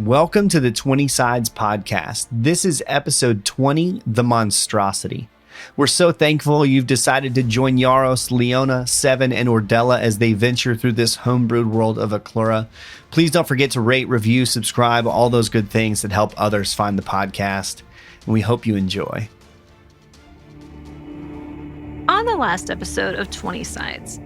Welcome to the 20 Sides podcast. This is episode 20, The Monstrosity. We're so thankful you've decided to join Yaros, Leona, Seven, and Ordella as they venture through this homebrewed world of Aclura. Please don't forget to rate, review, subscribe, all those good things that help others find the podcast. And we hope you enjoy. On the last episode of 20 Sides,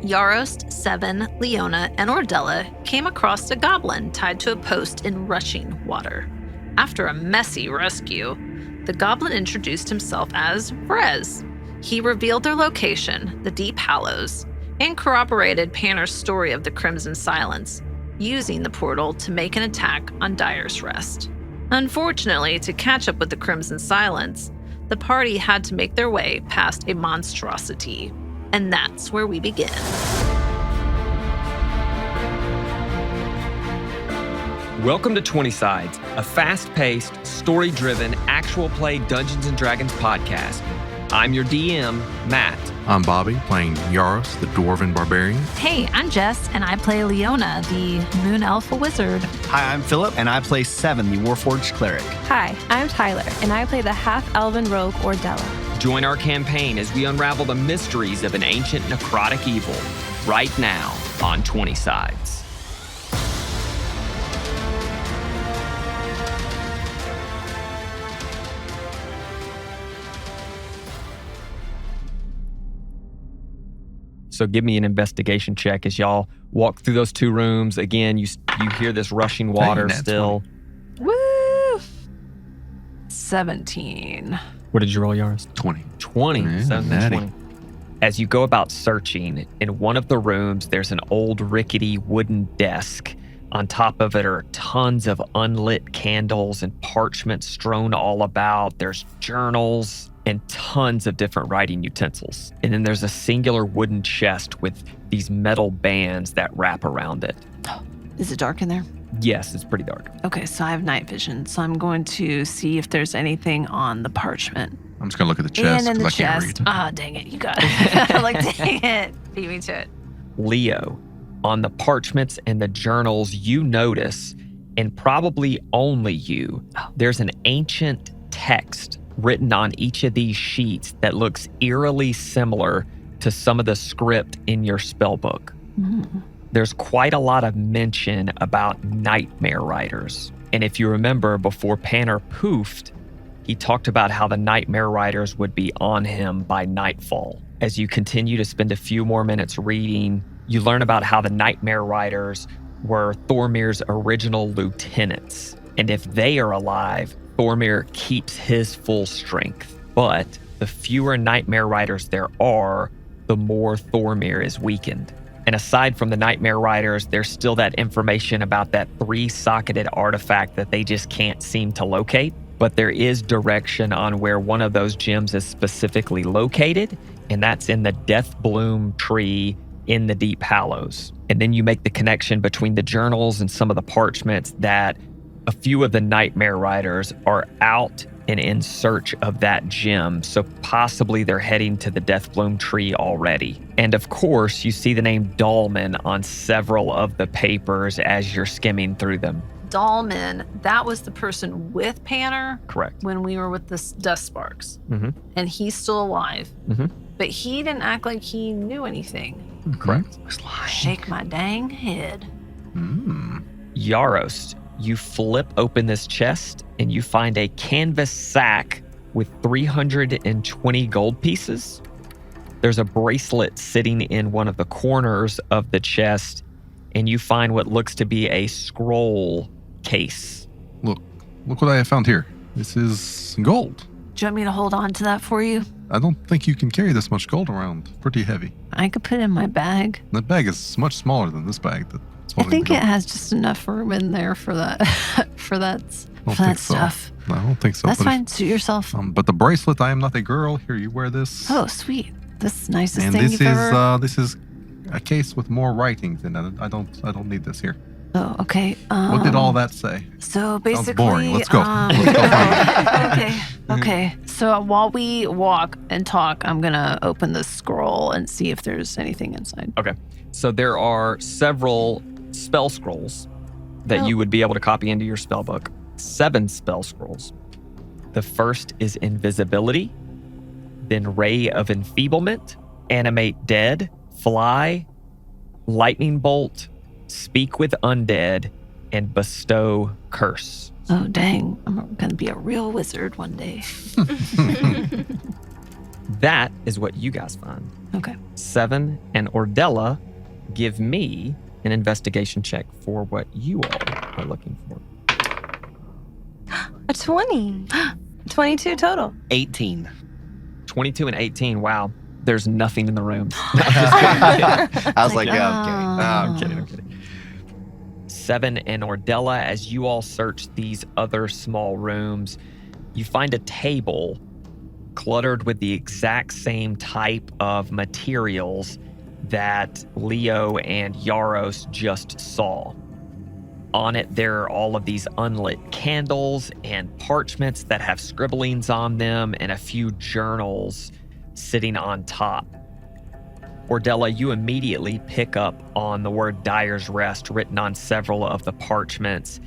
Yaros, Seven, Leona, and Ordella came across a goblin tied to a post in rushing water. After a messy rescue, the goblin introduced himself as Vrez. He revealed their location, the Deep Hallows, and corroborated Panner's story of the Crimson Silence, using the portal to make an attack on Dyer's Rest. Unfortunately, to catch up with the Crimson Silence, the party had to make their way past a monstrosity. And that's where we begin. Welcome to 20 Sides, a fast-paced, story-driven, actual play Dungeons & Dragons podcast. I'm your DM, Matt. I'm Bobby, playing Yaros, the Dwarven Barbarian. Hey, I'm Jess, and I play Leona, the Moon Elf Wizard. Hi, I'm Philip, and I play Seven, the Warforged Cleric. Hi, I'm Tyler, and I play the half-elven rogue Ordella. Join our campaign as we unravel the mysteries of an ancient necrotic evil right now on 20 Sides. So give me an investigation check as y'all walk through those two rooms. Again, you hear this rushing water still. 20. Woo! 17. What did you roll, Yaris? 20. 20. Yeah, 17, 20. As you go about searching, in one of the rooms, there's an old rickety wooden desk. On top of it are tons of unlit candles and parchment strewn all about. There's journals and tons of different writing utensils. And then there's a singular wooden chest with these metal bands that wrap around it. Is it dark in there? Yes, it's pretty dark. Okay, so I have night vision, so I'm going to see if there's anything on the parchment. I'm just going to look at the chest And in the because I can't chest. read. Ah, dang it, you got it. I'm like, dang it. Beat me to it. Leo, on the parchments and the journals, you notice, and probably only you, there's an ancient text written on each of these sheets that looks eerily similar to some of the script in your spell book. There's quite a lot of mention about nightmare riders. And if you remember, before Panner poofed, he talked about how the nightmare riders would be on him by nightfall. As you continue to spend a few more minutes reading, you learn about how the nightmare riders were Thormir's original lieutenants. And if they are alive, Thormir keeps his full strength. But the fewer nightmare riders there are, the more Thormir is weakened. And aside from the nightmare riders, there's still that information about that 3-socketed artifact that they just can't seem to locate. But there is direction on where one of those gems is specifically located, and that's in the Death Bloom tree in the Deep Hallows. And then you make the connection between the journals and some of the parchments that a few of the nightmare riders are out and in search of that gem. So possibly they're heading to the Death Bloom tree already. And of course, you see the name Dahlman on several of the papers as you're skimming through them. Dahlman, that was the person with Panner Correct. when we were with the Dust Sparks. Mm-hmm. And he's still alive. Mm-hmm. But he didn't act like he knew anything. Correct. Shake my dang head. Yaros, you flip open this chest and you find a canvas sack with 320 gold pieces. There's a bracelet sitting in one of the corners of the chest, and you find what looks to be a scroll case. Look what I have found here. This is gold. Do you want me to hold on to that for you? I don't think you can carry this much gold around. Pretty heavy. I could put it in my bag. The bag is much smaller than this bag. I think it has just enough room in there for that for that stuff. No, I don't think so. That's but fine. Suit yourself. But the bracelet, I am not a girl. Here, you wear this. Oh, sweet. This is the nicest And thing this you've is ever... this is a case with more writings in it. I don't need this here. Oh, okay. What did all that say? So basically, Sounds boring. Let's go. Let's go find it. Okay. So while we walk and talk, I'm gonna open the scroll and see if there's anything inside. Okay. So there are several spell scrolls that you would be able to copy into your spell book. 7 spell scrolls. The first is Invisibility, then Ray of Enfeeblement, Animate Dead, Fly, Lightning Bolt, Speak with Undead, and Bestow Curse. Oh, dang. I'm going to be a real wizard one day. That is what you guys find. Okay. 7 and Ordella, give me an investigation check for what you all are looking for. A 20. 22 total. 18. 22 and 18. Wow. There's nothing in the room. I was like, Like, oh, I'm kidding. 7 and Ordella, as you all search these other small rooms, you find a table cluttered with the exact same type of materials that Leo and Yaros just saw. On it, there are all of these unlit candles and parchments that have scribblings on them and a few journals sitting on top. Ordella, you immediately pick up on the word Dyer's Rest written on several of the parchments,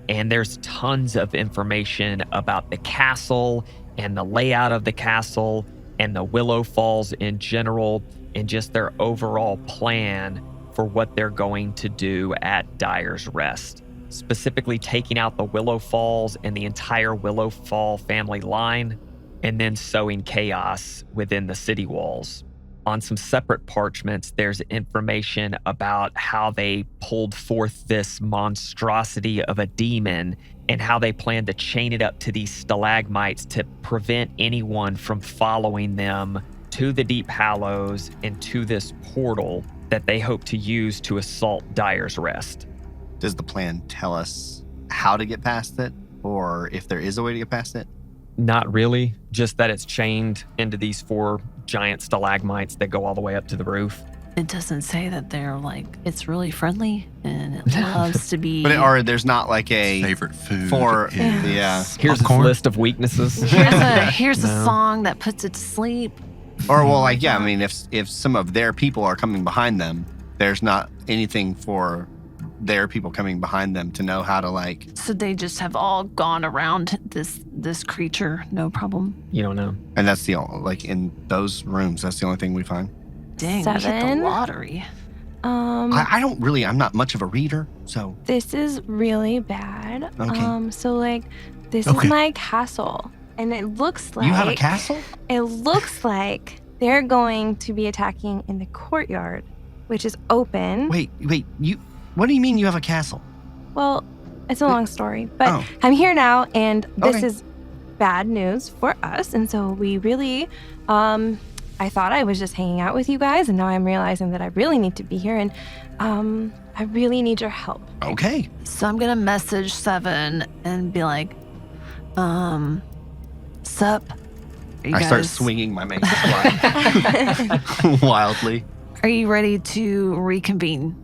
and there's tons of information about the castle and the layout of the castle and the Willow Falls in general, and just their overall plan for what they're going to do at Dyer's Rest. Specifically taking out the Willow Falls and the entire Willow Fall family line, and then sowing chaos within the city walls. On some separate parchments, there's information about how they pulled forth this monstrosity of a demon and how they plan to chain it up to these stalagmites to prevent anyone from following them to the Deep Hallows and to this portal that they hope to use to assault Dyer's Rest. Does the plan tell us how to get past it, or if there is a way to get past it? Not really, just that it's chained into these 4 giant stalagmites that go all the way up to the roof. It doesn't say that they're like, it's really friendly and it loves to be. Or there's not like a Favorite food for is yeah. Here's popcorn. a list of weaknesses. Here's No. a song that puts it to sleep. Or well, like yeah, I mean, if some of their people are coming behind them, there's not anything for their people coming behind them to know how to like. So they just have all gone around this creature, no problem. You don't know. And that's the only, like in those rooms, that's the only thing we find. Dang, we hit the 7. lottery. I don't really. I'm not much of a reader, so This is really bad. Okay. So like, this Okay. is my castle, and it looks like you have a castle. It looks like they're going to be attacking in the courtyard, which is open. Wait, you. What do you mean you have a castle? Well, it's a long story, but Oh. I'm here now, and this Okay. is bad news for us. And so we really, I thought I was just hanging out with you guys, and now I'm realizing that I really need to be here, and I really need your help. Okay. So I'm gonna message 7 and be like, sup? Are you I start guys- swinging my mace wildly. Are you ready to reconvene?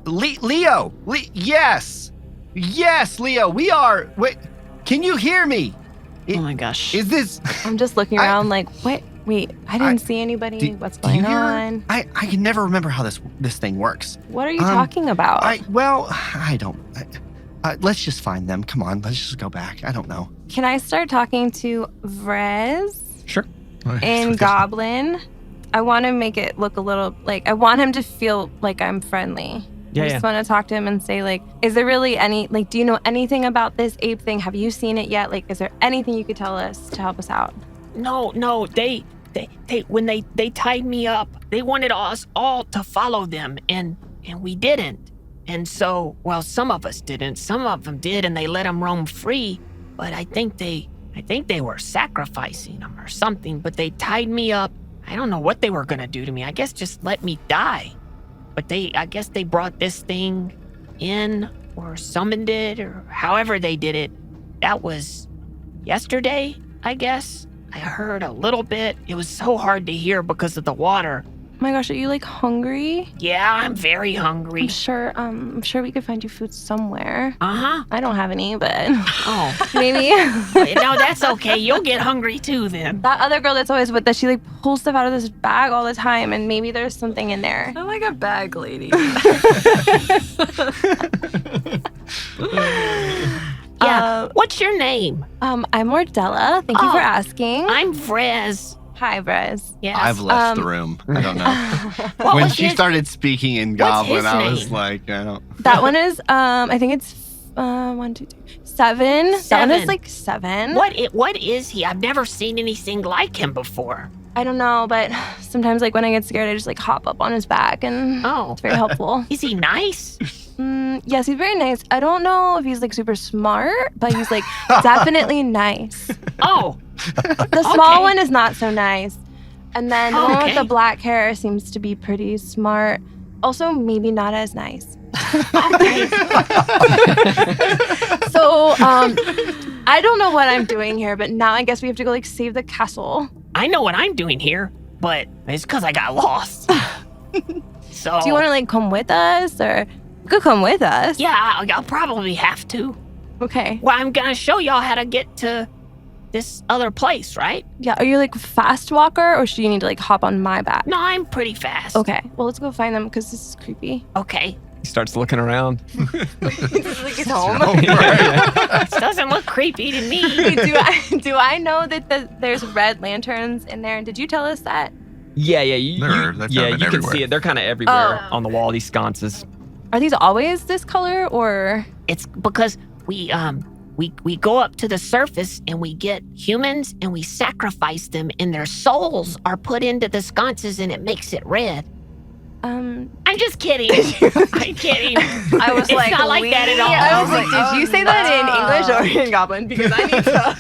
Leo, yes, Leo, we are. Wait, can you hear me? Oh my gosh. Is this? I'm just looking I- around like, wait, I didn't see anybody. What's do you going hear her? on? I can never remember how this thing works. What are you talking about? I don't. Let's just find them. Come on, let's just go back. I don't know. Can I start talking to Vrez Sure. and Goblin? I want to make it look a little like, I want him to feel like I'm friendly. Yeah, I just want to talk to him and say, like, is there really any, like, do you know anything about this ape thing? Have you seen it yet? Like, is there anything you could tell us to help us out? No, they when they tied me up, they wanted us all to follow them, and we didn't. And so, well, some of us didn't. Some of them did, and they let them roam free. But I think they were sacrificing them or something. But they tied me up. I don't know what they were gonna do to me. I guess just let me die. But I guess they brought this thing in or summoned it or however they did it. That was yesterday, I guess. I heard a little bit. It was so hard to hear because of the water. my gosh, are you like hungry? Yeah, I'm very hungry. I'm sure we could find you food somewhere. Uh-huh. I don't have any, but Oh. maybe. No, that's okay. You'll get hungry too then. That other girl that's always with us, she like pulls stuff out of this bag all the time, and maybe there's something in there. I like a bag lady. Yeah. What's your name? I'm Ordella. Thank you for asking. I'm Vrez. Hi, Brez. Yes. I've left the room. I don't know. What When was she his- started speaking in What's Goblin, his I was name? like, I don't. That one is I think it's 1, 2, 3, 7. That one is like 7. What is he? I've never seen anything like him before. I don't know, but sometimes like when I get scared, I just like hop up on his back, and Oh. it's very helpful. Is he nice? Yes, he's very nice. I don't know if he's like super smart, but he's like definitely nice. Oh. The small one is not so nice. And then the one with Okay. the black hair seems to be pretty smart. Also, maybe not as nice. Okay. So, I don't know what I'm doing here, but now I guess we have to go like save the castle. I know what I'm doing here, but it's because I got lost. So. Do you want to like come with us, or you could come with us? Yeah, I'll probably have to. Okay. Well, I'm gonna show y'all how to get to this other place, right? Yeah. Are you like a fast walker, or should you need to like hop on my back? No, I'm pretty fast. Okay. Well, let's go find them because this is creepy. Okay. He starts looking around. Like it's home. This doesn't look creepy to me. do I know that there's red lanterns in there? Did you tell us that? Yeah. They're You kind of can everywhere. see it. They're kind of everywhere Oh. on the wall, these sconces. Are these always this color, or? It's because we go up to the surface and we get humans and we sacrifice them and their souls are put into the sconces and it makes it red. I'm just kidding. I'm kidding. I was It's like, not like that at all. I was like, did you say that in English or in Goblin? Because I need to.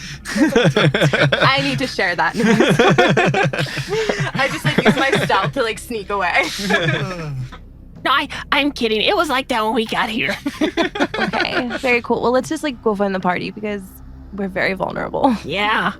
I need to share that. I just like use my stealth to like sneak away. No, I'm kidding. It was like that when we got here. Okay, very cool. Well, let's just like go find the party because we're very vulnerable. Yeah.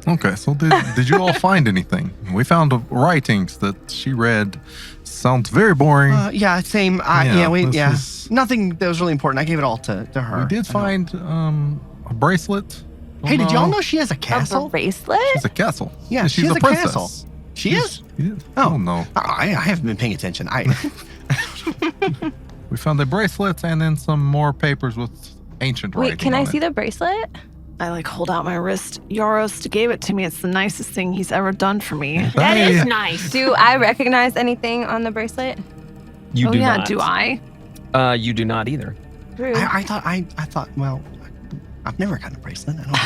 Okay, so did you all find anything? We found writings that she read. Sounds very boring. Yeah, same. this is- Nothing that was really important. I gave it all to her. We did find a bracelet. Hey, did y'all know she has a castle? A bracelet? She's a castle? Yeah, she she's has a a princess. castle. She is? Yeah. Oh. No. I haven't been paying attention. We found a bracelet and then some more papers with ancient writing. Wait, can I on see it. the bracelet? I like hold out my wrist. Yaros gave it to me. It's the nicest thing he's ever done for me. That Hey. is nice. Do I recognize anything on the bracelet? You Oh do yeah, not. do I? You do not either. Rude. I thought, well, I've never gotten a bracelet. I don't know.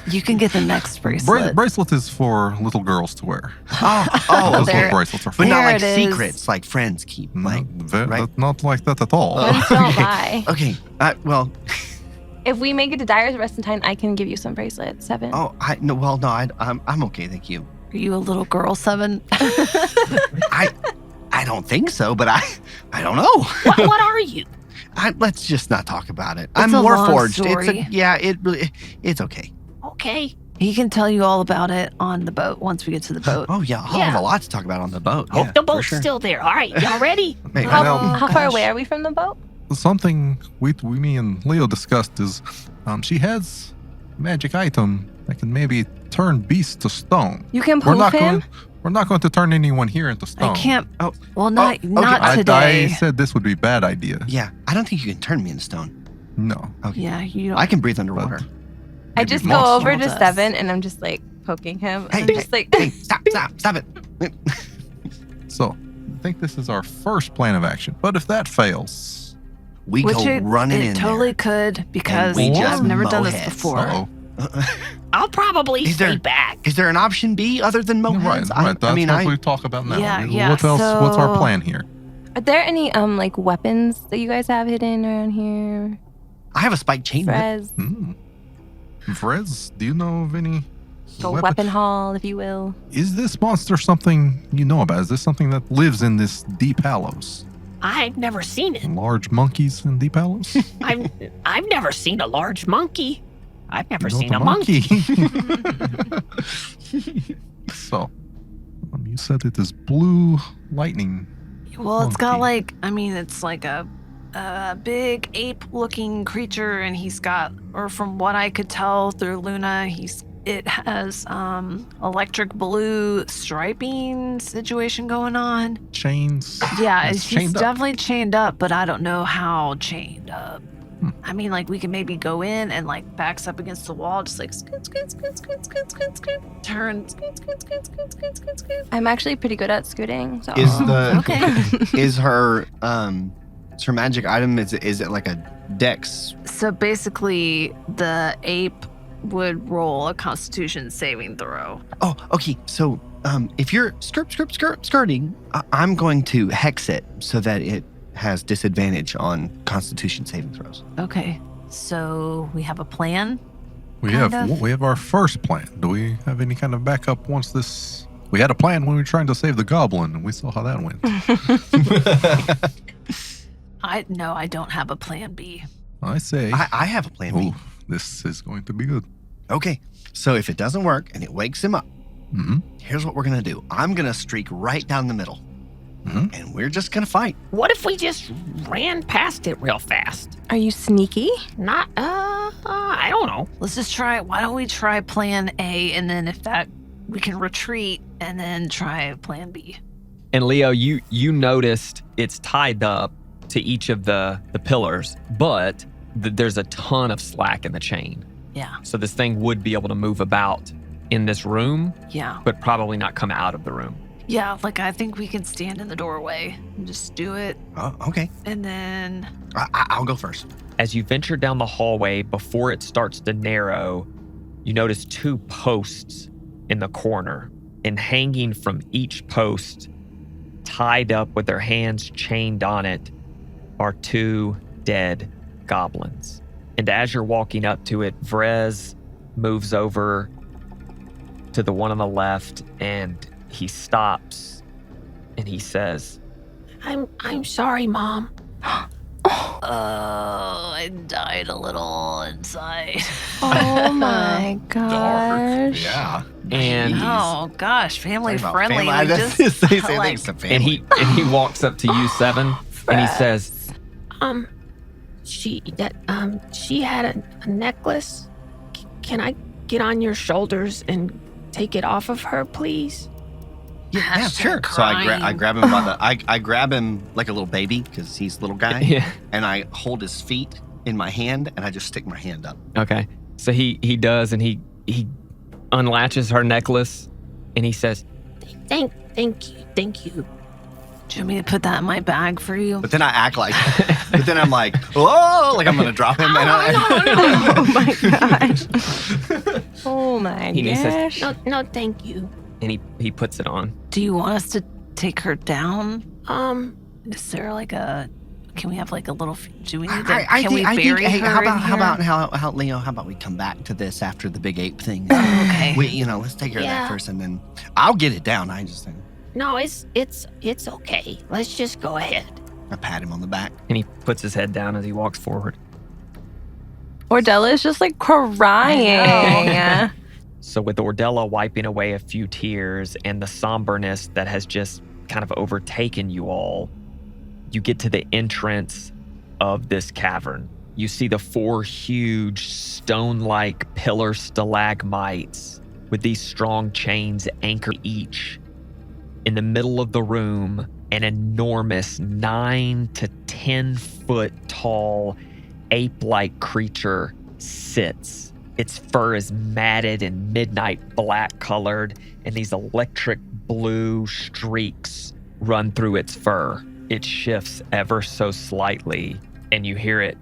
You can get the next bracelet. Bracelet is for little girls to wear. Oh, That's there- what bracelets are for. but not There like it is. secrets, like friends keep. Like, right? Not like that at all. Friends don't lie. Okay, well, If we make it to Dyer's Restantine, I can give you some bracelets. 7. I'm okay, thank you. Are you a little girl, 7? I don't think so, but I don't know. What are you? Let's just not talk about it. It's I'm a long Warforged. story. It's okay. Okay. He can tell you all about it on the boat once we get to the boat. Oh yeah, I'll Yeah. have a lot to talk about on the boat. Hope yeah, the for boat's sure. still there. All right, y'all ready? Hey, How far gosh. away are we from the boat? Something me and Leo discussed is she has a magic item that can maybe turn beasts to stone. You can We're poof not him? we're not going to turn anyone here into stone. I can't. Oh. Well, not okay. not I today. said this would be a bad idea. Yeah, I don't think you can turn me into stone. No. Okay. Yeah, you don't. I can breathe underwater. I Maybe just monster. go over to Does. 7 and I'm just like poking him. Hey, I'm just like, hey, stop it. So, I think this is our first plan of action. But if that fails, We Which go it, running it in totally could because we just I've never done mow this heads. before. uh-oh. there. I'll probably Is stay there- back. Is there an option B other than Right, Moheds? right. That's what we talk about now. Yeah, yeah, What else? What's our so- plan here? are there any like weapons that you guys have hidden around here? I have a spiked chain whip. Frez, Frez, do you know of any a weapon haul, if you will. Is this monster something you know about? Is this something that lives in this deep hollows? I've never seen it. Large monkeys in deep hollows? I've never seen a large monkey. I've never You know seen what a monkey. So, You said it is blue lightning. Well, it's got Monkey. it's like a big ape-looking creature, and he's got, or from what I could tell through Luna, it has electric blue striping situation going on. Chains. Yeah, It's he's chained up. definitely chained up, but I don't know how chained up. We can maybe go in and backs up against the wall, just scoot, scoot, scoot, scoot, scoot, scoot, scoot, turn, scoot, scoot, scoot, scoot, scoot, scoot, scoot. I'm actually pretty good at scooting. So. Is her magic item? Is it like a dex? So basically, the ape would roll a Constitution saving throw. Oh, okay. So if you're skirting, I'm going to hex it so that it has disadvantage on Constitution saving throws. Okay, so we have a plan. We Kind have our first plan. Do we have any kind of backup once this? We had a plan when we were trying to save the goblin, and we saw how that went. I don't have a plan B. I say, I have a plan B. oh, this is going to be good. Okay, so if it doesn't work and it wakes him up, Mm-hmm. here's what we're gonna do. I'm gonna streak right down the middle, and we're just gonna fight. What if we just ran past it real fast? Are you sneaky? Not, I don't know. Let's just try. Why don't we try plan A, and then if that, we can retreat and then try plan B. And Leo, you noticed it's tied up to each of the pillars, but there's a ton of slack in the chain. Yeah. So this thing would be able to move about in this room, Yeah. but probably not come out of the room. Yeah, I think we can stand in the doorway and just do it. Oh, okay. And then I'll go first. As you venture down the hallway, before it starts to narrow, you notice 2 posts in the corner, and hanging from each post, tied up with their hands chained on it, are 2 dead goblins. And as you're walking up to it, Vrez moves over to the one on the left, and he stops and he says, I'm sorry, Mom. I died a little inside. Oh my gosh. Yeah. and Oh gosh, family friendly. I We just just say things to family. and he walks up to you, Seven, and he says, She had a necklace. Can I get on your shoulders and take it off of her, please? Yeah, sure. So I grab him by the I grab him like a little baby because he's a little guy, yeah. and I hold his feet in my hand and I just stick my hand up. Okay. So he does, and he unlatches her necklace, and he says, Thank you. Do you want me to put that in my bag for you? But then I act like, but then I'm like, oh, like I'm gonna drop him. And Oh my gosh. Oh my And he says, gosh. No, thank you. and he puts it on. Do you want us to take her down? Um, Is there can we have a little, do we need to, I can we think, bury hey, her how in about here? how Leo? How about we come back to this after the big ape thing? Okay. Let's take care of Yeah. that first, and then I'll get it down. I just think no, it's okay. Let's just go ahead. I pat him on the back. And he puts his head down as he walks forward. Ordella is just crying. So with Ordella wiping away a few tears and the somberness that has just kind of overtaken you all, you get to the entrance of this cavern. You see the 4 huge stone-like pillar stalagmites with these strong chains anchored each. In the middle of the room, an enormous 9 to 10 foot tall ape-like creature sits. Its fur is matted and midnight black colored, and these electric blue streaks run through its fur. It shifts ever so slightly, and you hear it.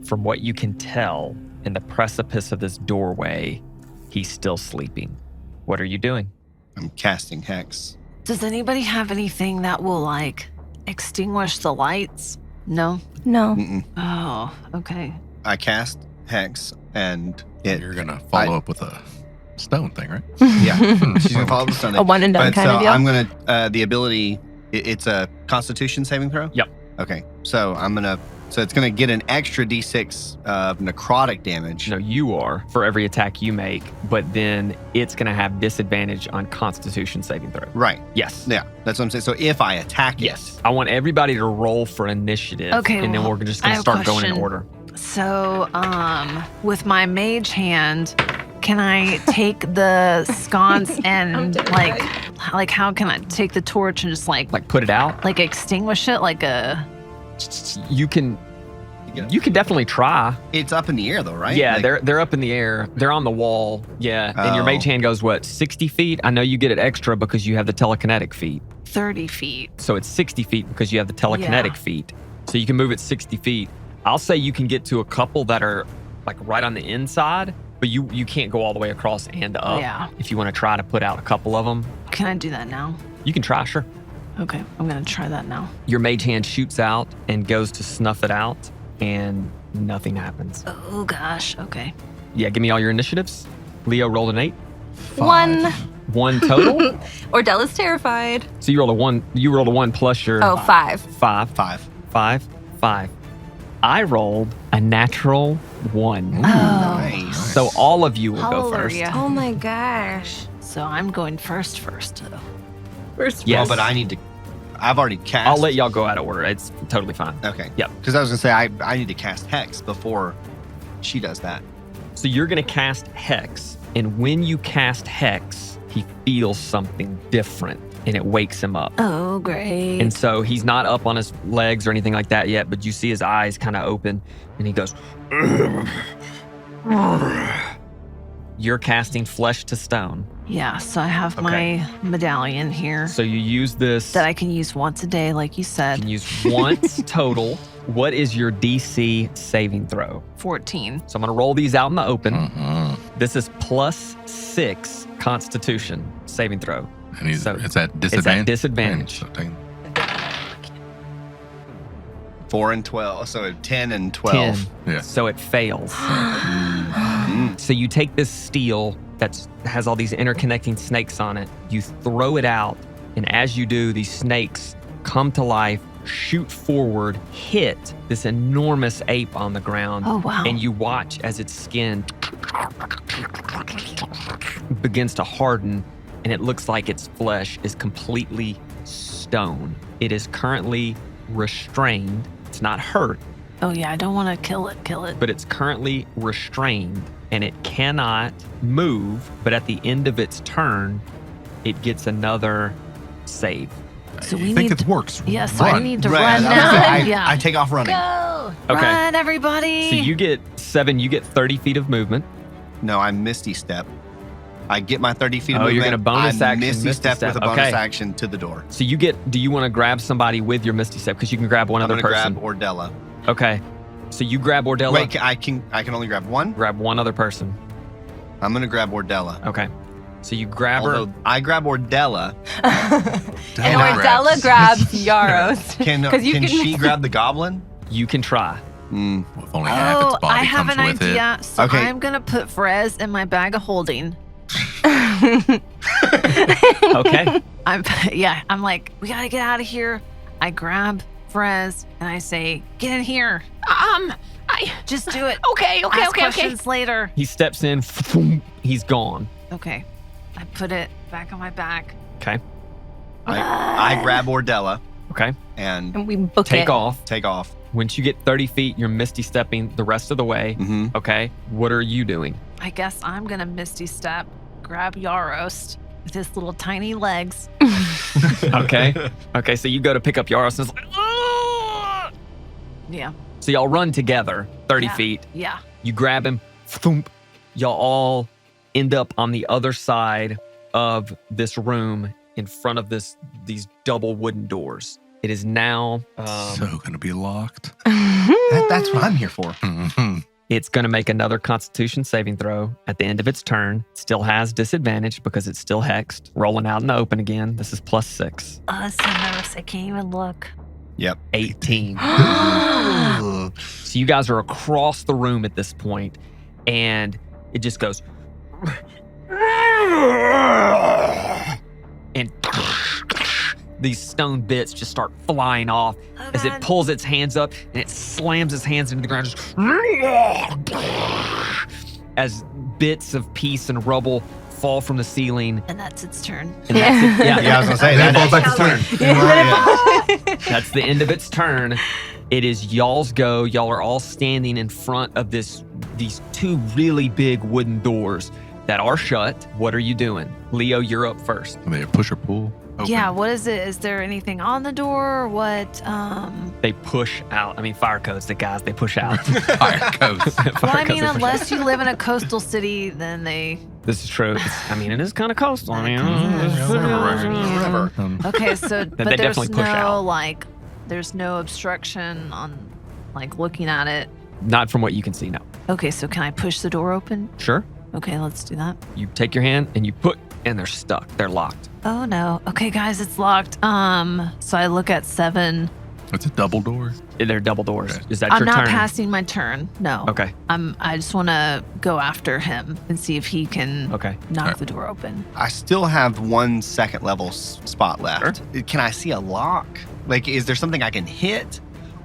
From what you can tell, in the precipice of this doorway, he's still sleeping. What are you doing? I'm casting hex. Does anybody have anything that will extinguish the lights? No? No. Mm-mm. Oh, okay. I cast hex, and You're gonna follow up with a stone thing, right? yeah, she's gonna follow the stone. A one and done But kind so of deal. I'm gonna the ability. It's a Constitution saving throw. Yep. Okay, so I'm gonna So it's going to get an extra d6 of necrotic damage. No, you are for every attack you make, but then it's going to have disadvantage on Constitution saving throw. Right. Yes. Yeah, that's what I'm saying. So if I attack Yes. I want everybody to roll for initiative. Okay, And then well, we're just I going to have a start going in question. order. So, with my mage hand, can I take the sconce and like how can I take the torch and just like Put it out. extinguish it like a? You can definitely try. it's up in the air though, right? Yeah, Like, they're up in the air. They're on the wall. Yeah. And your Oh. mage hand goes, 60 feet? I know you get it extra because you have the telekinetic feet. 30 feet. So it's 60 feet because you have the telekinetic Yeah. feet. So you can move it 60 feet. I'll say you can get to a couple that are like right on the inside, but you can't go all the way across and up. Yeah. If you want to try to put out a couple of them, Can I do that now? you can try, sure. Okay, I'm gonna try that now. Your mage hand shoots out and goes to snuff it out, and nothing happens. Oh gosh. Okay. Yeah, give me all your initiatives. Leo rolled an 8. 1. 1 total. Ordella's terrified. So you rolled a 1. You rolled a 1 plus your Oh, 5. 5. 5. 5. I rolled a natural 1. Nice. So all of you will go first. Hallelujah. Oh my gosh. So I'm going first though. First Yes. Well, but I've already cast. I'll let y'all go out of order. It's totally fine. Okay. Yep. Because I was going to say, I need to cast Hex before she does that. So you're going to cast Hex, and when you cast Hex, he feels something different, and it wakes him up. Oh great. And so he's not up on his legs or anything like that yet, but you see his eyes kind of open, and he goes, You're casting Flesh to Stone. Yeah, so I have Okay. my medallion here So you use this. that I can use once a day, like you You said. can use once total. What is your DC saving throw? 14. So I'm going to roll these out in the open. Mhm. This is +6 Constitution saving throw. And he's, So it's at disadvantage. disadvantage. So take- 4 and 12. So 10 and 12. 10. Yeah. So it fails. Mm. So you take this steel that has all these interconnecting snakes on it, you throw it out, and as you do, these snakes come to life, shoot forward, hit this enormous ape on the ground, Oh wow. and you watch as its skin begins to harden, and it looks like its flesh is completely stone. It is currently restrained. It's not hurt, Oh yeah, I don't want to kill it. but it's currently restrained, and it cannot move, but at the end of its turn, it gets another save. So I we think need it works. Yeah, so I Run. need to Right, run I was now. gonna say, Yeah. I take off running. Go. Okay. Run, everybody. So you get 7, you get 30 feet of movement. No, I Misty Step. I get my 30 feet of Oh, movement. you're gonna bonus I action, Misty Step with a step. bonus Okay. action to the door. So you get, do you want to grab somebody with your Misty Step? Because you can grab one I'm other gonna person. grab Ordella. Okay. So you grab Ordella. Wait, I can only grab one? Grab one other person. I'm going to grab Ordella. Okay. So you grab her. Although I grab Ordella, And I Ordella grabs Yaros. can 'Cause you can can- she grab the goblin? You can try. Mm. If only half its Oh, body I have comes an with idea. So Okay. I'm gonna put Frez in my bag of holding. Okay. I'm like, we gotta get out of here. I grab Frez and I say, get in here. Just do it. Okay, okay, Ask okay, okay. questions later. He steps in. He's gone. Okay. I put it back on my back. Okay. I grab Ordella Okay. and And we book Take it. off. take off. Once you get 30 feet, you're misty stepping the rest of the way. Mm-hmm. Okay. What are you doing? I guess I'm gonna Misty Step, grab Yaros with his little tiny legs. Okay. Okay. So you go to pick up Yaros and it's like, "Ah!" Yeah. So y'all run together 30 Yeah. feet. Yeah. You grab him. Thump. Y'all all end up on the other side of this room in front of these double wooden doors. It is now. So gonna be locked. That's what I'm here for. Mhm. It's going to make another Constitution saving throw at the end of its turn. It still has disadvantage because it's still hexed. Rolling out in the open again. This is +6. Oh, that's so nervous. I can't even look. Yep. 18. Ugh. So you guys are across the room at this point, and it just goes. And these stone bits just start flying off as it pulls its hands up and it slams its hands into the ground, just as bits of piece and rubble fall from the ceiling. And that's its turn. And that's it. Yeah, I was gonna say that falls back to turn. That's the end of its turn. It is y'all's go. Y'all are all standing in front of these two really big wooden doors that are shut. What are you doing? Leo, you're up first. Are they a push or pull? Open? Yeah, what is it? Is there anything on the door? What? They push out. I mean, fire codes, the guys, they push out. Fire codes. Well, I mean, unless you live in a coastal city, then they. This is true. It is kind of coastal. I mean, Whatever. Okay, so They but there's definitely push out. like, there's no obstruction on, like, looking at it. not from what you can see, no. Okay, so can I push the door open? Sure. Okay, let's do that. You take your hand and you put, and they're stuck. They're locked. Oh no. Okay, guys, it's locked. So I look at 7. It's a double door. They're double doors. Okay. Is that I'm your not turn? passing my turn. No. Okay. I just want to go after him and see if he can Okay. knock Alright. the door open. I still have 1 second level spot left. Can I see a lock? Like, is there something I can hit?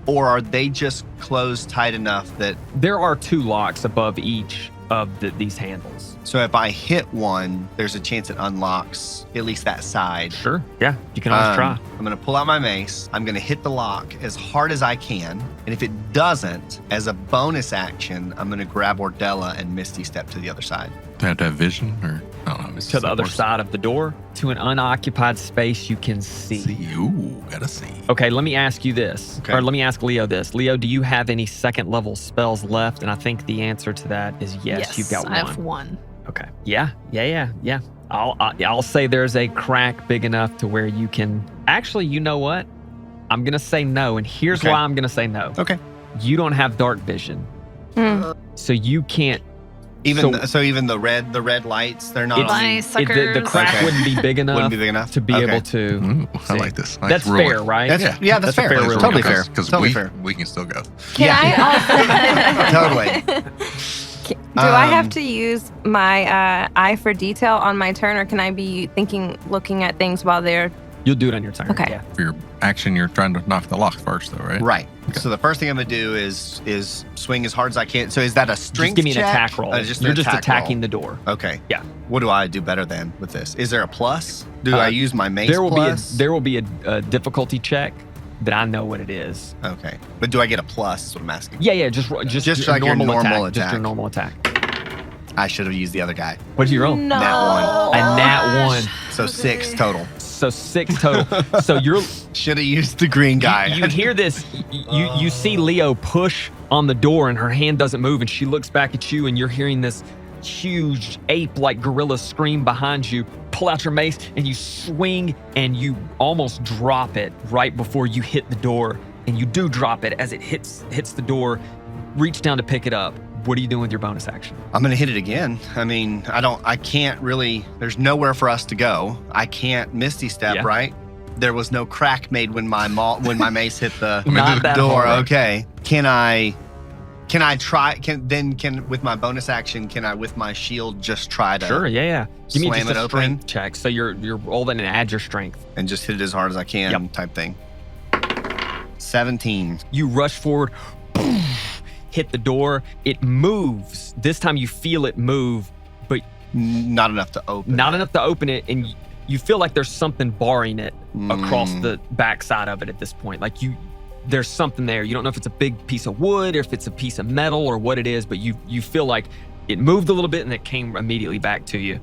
Or are they just closed tight enough that... There are 2 locks above each of these handles. So if I hit one, there's a chance it unlocks at least that side. Sure. Yeah. You can always try. I'm going to pull out my mace. I'm going to hit the lock as hard as I can. And if it doesn't, as a bonus action, I'm going to grab Ordella and Misty step to the other side. Do I have to have vision or I don't know? It's To the other more- side of the door, to an unoccupied space you can see. See. Ooh, gotta see. Okay, let me ask you this. Okay. Or let me ask Leo this. Leo, do you have any second level spells left? And I think the answer to that is yes, you've got I one. have 1. Okay. Yeah. I'll say there's a crack big enough to where you can. Actually, you know what? I'm gonna say no, and here's Okay. why I'm gonna say no. Okay. You don't have dark vision, so you can't. So even the red lights, they're not It's- on Bye, me. The suckers. crack Okay. wouldn't be big enough. Wouldn't be big enough to be Okay. able to. Ooh, I see. like this. Nice That's ruling. fair, right? That's, yeah, that's That's a fair. fair That's rule. totally fair. Because Totally fair. we can still go. Can I also Totally. do I have Um, to use my eye for detail on my turn, or can I be looking at things while they're You'll do it on your turn. Okay. Yeah. For your action, you're trying to knock the lock first, though, right? Right. Okay. So the first thing I'm gonna do is swing as hard as I can. So is that a strength Just give me an check? attack roll. Just an You're just attack attacking roll. the door. Okay. Yeah. What do I do better than with this? Is there a plus? Do I use my mace There will plus? be a difficulty check that I know what it is. Okay. But do I get a plus? Is what I'm asking. Yeah, just Just your like your normal Just your attack. normal attack. I should have used the other guy. What did you roll? no. Nat 1. A nat 1. So 6 total. So 6 total. So you're Should have used the green guy. you hear this. You see Leo push on the door and her hand doesn't move and she looks back at you and you're hearing this huge ape-like gorilla scream behind you. Pull out your mace and you swing and you almost drop it right before you hit the door. And you do drop it as it hits the door. Reach down to pick it up. What are you doing with your bonus action? I'm gonna hit it again. I mean, I can't really. There's nowhere for us to go. I can't Misty step, Yeah. right? There was no crack made when my mace hit the Not that door. hard. Okay. Can I try? Can with my bonus action? Can I with my shield just try to Sure, yeah. Give me slam just it a open? strength check. So you're rolling and add your strength. and just hit it as hard as I can? Yep. Type thing. 17. You rush forward, hit the door. It moves. This time you feel it move, but Not enough to open. not enough to open it, and you feel like there's something barring it across Mm. the backside of it at this point. Like there's something there. You don't know if it's a big piece of wood or if it's a piece of metal or what it is, but you feel like it moved a little bit and it came immediately back to you.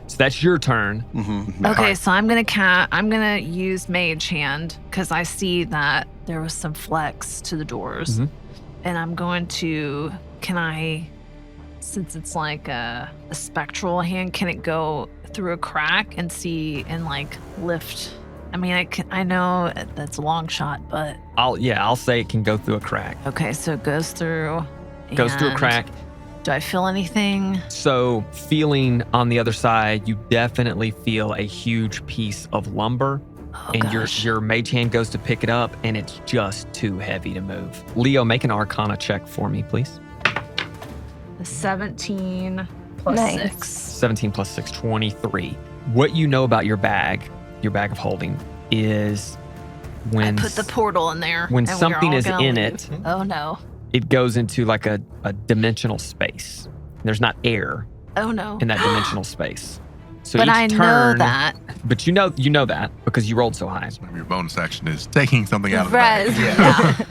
So that's your turn. Mm-hmm. Okay, so I'm gonna use Mage Hand because I see that there was some flex to the doors, Mhm. and I'm going to. Can I, since it's like a spectral hand, can it go through a crack and see and like lift? I mean, I know that's a long shot, but I'll say it can go through a crack. okay, so it goes through. Goes through a and crack. Do I feel anything? So feeling on the other side, you definitely feel a huge piece of lumber. Oh, And gosh. your mage hand goes to pick it up, and it's just too heavy to move. Leo, make an Arcana check for me, please. 17 plus Nice. 6. 17 plus 6, 23. What you know about your bag of holding, is when I put the portal in there. when and we're something all is gonna in leave. it, Oh no. it goes into like a dimensional space. There's not air Oh no. in that dimensional space. So But each I know turn, that. But you know that because you rolled so high. Maybe your bonus action is taking something out of the Vrez. bag.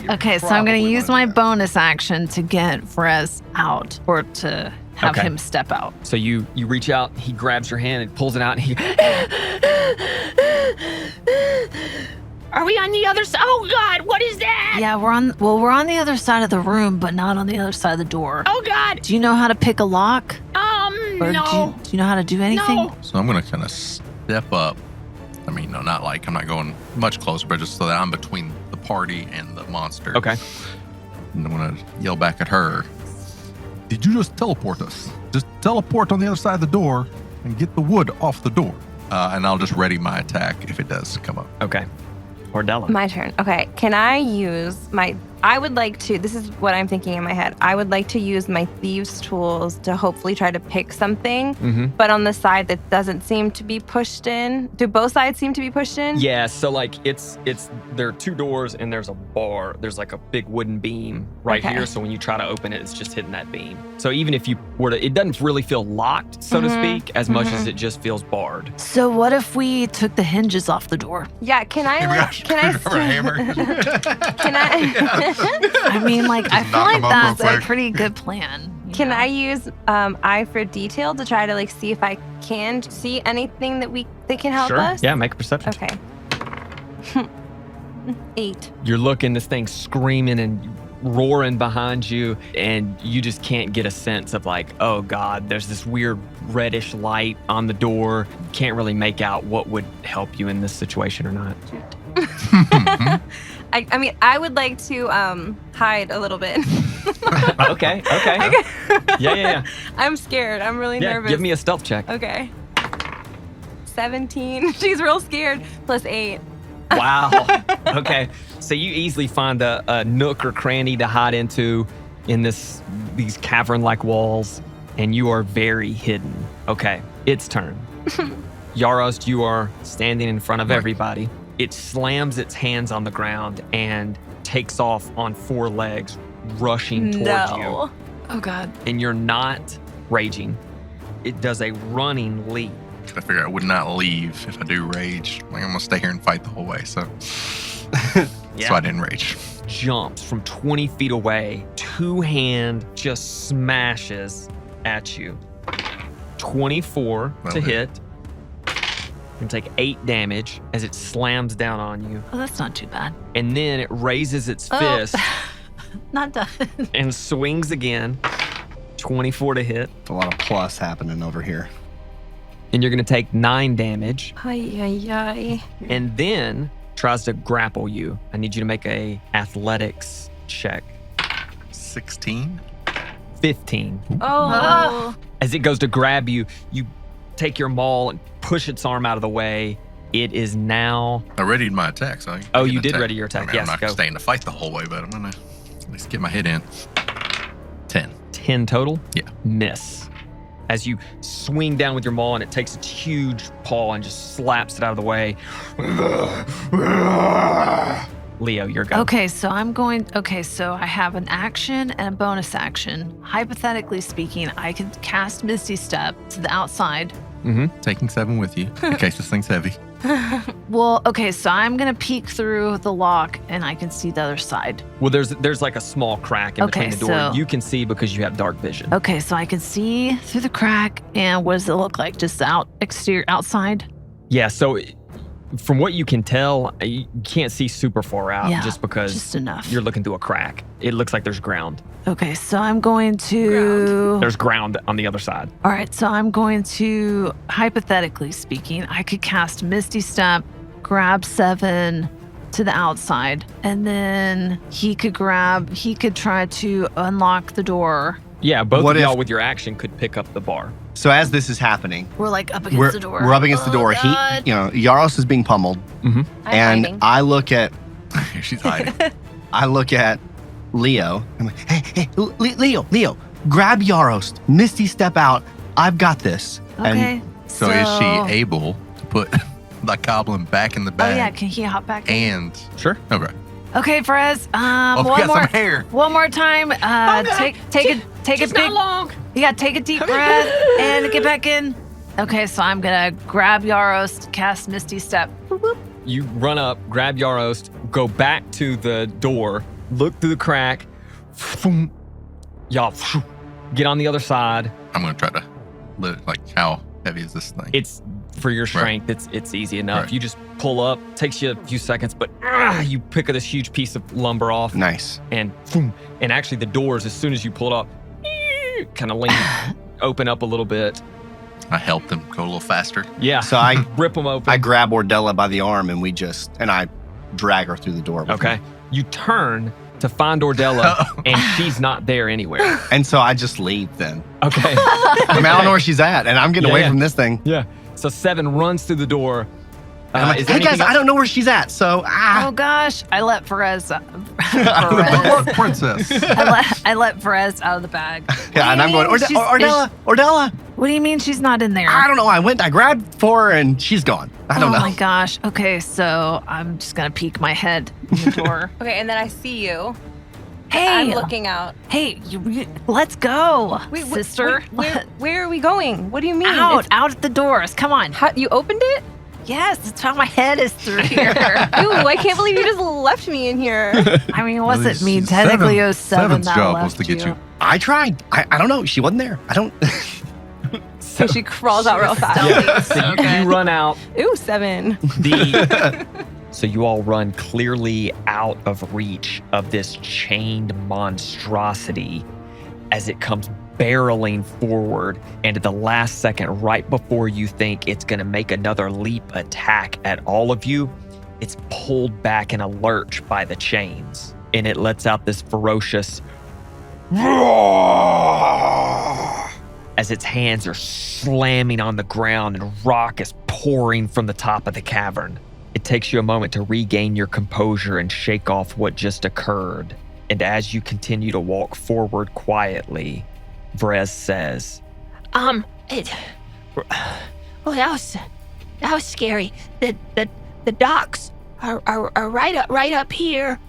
Yeah. Okay, so I'm going to use my bonus action to get Vrez out or to have Okay. him step out. So you reach out, he grabs your hand and pulls it out, and he Are we on the other side? Oh God, what is that? Yeah, we're on the other side of the room, but not on the other side of the door. Oh God. Do you know how to pick a lock? Or No. do you know how to do anything? No. So I'm going to kind of step up. I mean, no, not like I'm not going much closer, but just so that I'm between the party and the monster. Okay. And I'm going to yell back at her. Did you just teleport us? Just teleport on the other side of the door and get the wood off the door. And I'll just ready my attack if it does come up. Okay. Ordella. My turn. Okay. Can I use I would like to, this is what I'm thinking in my head. I would like to use my thieves' tools to hopefully try to pick something, but on the side that doesn't seem to be pushed in. Do both sides seem to be pushed in? Yeah, so like it's there are two doors and there's a bar. There's like a big wooden beam right Okay. here. So when you try to open it, it's just hitting that beam. So even if you were to, it doesn't really feel locked, so to speak, as much as it just feels barred. So what if we took the hinges off the door? Yeah. Can I, like, Screwdriver, hammer. can I, I mean, like, I feel knock like 'em up real that's a quick. pretty good plan. you can know? I use eye for detail to try to like see if I can see anything that can help Sure. us? Yeah, make a perception. Okay. 8. You're looking, this thing screaming and roaring behind you, and you just can't get a sense of like, oh God, there's this weird reddish light on the door. Can't really make out what would help you in this situation or not. I mean, I would like to hide a little bit. Okay. Yeah. I'm scared. I'm really Yeah, nervous. give me a stealth check. Okay. 17. She's real scared. Plus 8. Wow. Okay. So you easily find a nook or cranny to hide into in these cavern-like walls, and you are very hidden. Okay, its turn. Yarost, you are standing in front of everybody. It slams its hands on the ground and takes off on 4 legs, rushing towards you. No. Oh God. And you're not raging. It does a running leap. I figure I would not leave if I do rage. Like, I'm going to stay here and fight the whole way. So I didn't rage. Jumps from 20 feet away, 2-hand just smashes at you. 24 Well to hit. hit. You take 8 damage as it slams down on you. Oh, that's not too bad. And then it raises its Oh. fist Not done. and swings again. 24 to hit. A lot of plus happening over here. And you're going to take 9 damage. Ay, ay, ay. And then tries to grapple you. I need you to make a athletics check. 16? 15. Oh. As it goes to grab you, you take your maul and push its arm out of the way. It is now. I readied my attack, so I Oh, can you did attack. ready your attack. I mean, Yes, I'm not go. staying to fight the whole way, but I'm going to at least get my hit in. 10. 10 total? Yeah. Miss. As you swing down with your maul and it takes its huge paw and just slaps it out of the way. Leo, you're go. Okay, so so I have an action and a bonus action. Hypothetically speaking, I could cast Misty Step to the outside. Taking 7 with you in case this thing's heavy. Well, okay, so I'm gonna peek through the lock and I can see the other side. Well, there's like a small crack in between Okay, the door. so- You can see because you have dark vision. Okay, so I can see through the crack, and what does it look like? Just outside? Yeah, so from what you can tell, you can't see super far out Yeah, just because just enough. you're looking through a crack. It looks like there's ground. Okay, so I'm going to. There's ground on the other side. All right, so I'm going to, hypothetically speaking, I could cast Misty Step, grab 7 to the outside, and then he could try to unlock the door. Yeah, both What of y'all if- with your action could pick up the bar. So as this is happening, We're like up against we're the door. up against the door. Oh, God. Yaros is being pummeled, I'm and hiding. I look at She's hiding. Leo. I'm like, hey, Leo, grab Yaros. Misty, step out. I've got this. Okay. So is she able to put the goblin back in the bag. Oh yeah, can he hop back in? And Sure. okay. Okay, Perez. We got some hair. One more time. Take a Just big. not long. You gotta take a deep breath and get back in. Okay, so I'm gonna grab Yaros, cast Misty Step. Boop, boop. You run up, grab Yarost, go back to the door, look through the crack. Y'all get on the other side. I'm gonna try to lift. Like, how heavy is this thing? It's for your strength. It's easy enough. Right. You just pull up. Takes you a few seconds, but you pick this huge piece of lumber off. Nice. And actually the doors, as soon as you pull it up, kind of lean, open up a little bit. I helped him go a little faster. Yeah. So I rip them open. I grab Ordella by the arm and I drag her through the door. with Okay. me. You turn to find Ordella, and she's not there anywhere. And so I just leave then. Okay. I mean, I don't know where she's at, and I'm getting away from this thing. Yeah. So Seven runs through the door. And I'm like, is there hey guys, anything I don't know where she's at. So Oh gosh, I let Perez. Good work, princess. I let Perez out of the bag. yeah, and I'm going, Ordella. What do you mean she's not in there? I don't know. I grabbed for her, and she's gone. I don't know. Oh my gosh. Okay, so I'm just gonna peek my head in the door. Okay, and then I see you. Hey, I'm looking out. Hey, let's go, Wait, sister. Where are we going? What do you mean? Out at the doors. Come on. You opened it? Yes, that's how my head is through here. Ooh, I can't believe you just left me in here. I mean, what's it mean? Technically, it was Seven's job that was to left get you. I tried. I don't know. She wasn't there. I don't. So she crawls out real fast. Yeah. So you run out. Ooh, 7. So you all run clearly out of reach of this chained monstrosity as it comes barreling forward, and at the last second, right before you think it's going to make another leap attack at all of you, it's pulled back in a lurch by the chains, and it lets out this ferocious roar as its hands are slamming on the ground and rock is pouring from the top of the cavern. It takes you a moment to regain your composure and shake off what just occurred. And as you continue to walk forward quietly, Vrez says, Well, that was scary. The docks are right up here.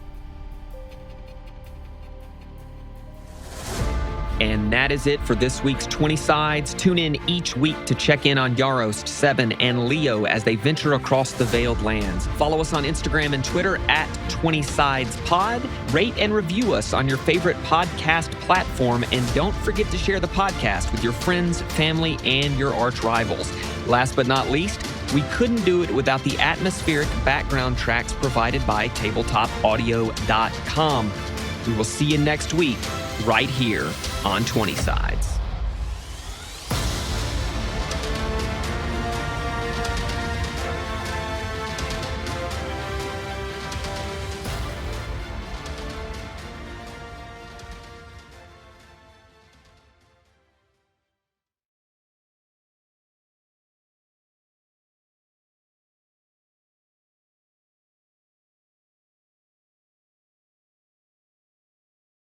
and that is it for this week's 20 Sides. Tune in each week to check in on Yarost, Seven, and Leo as they venture across the Veiled Lands. Follow us on Instagram and Twitter at 20 Sides Pod. Rate and review us on your favorite podcast platform, and don't forget to share the podcast with your friends, family, and your arch rivals. Last but not least, we couldn't do it without the atmospheric background tracks provided by tabletopaudio.com. We will see you next week, right here on 20 Sides.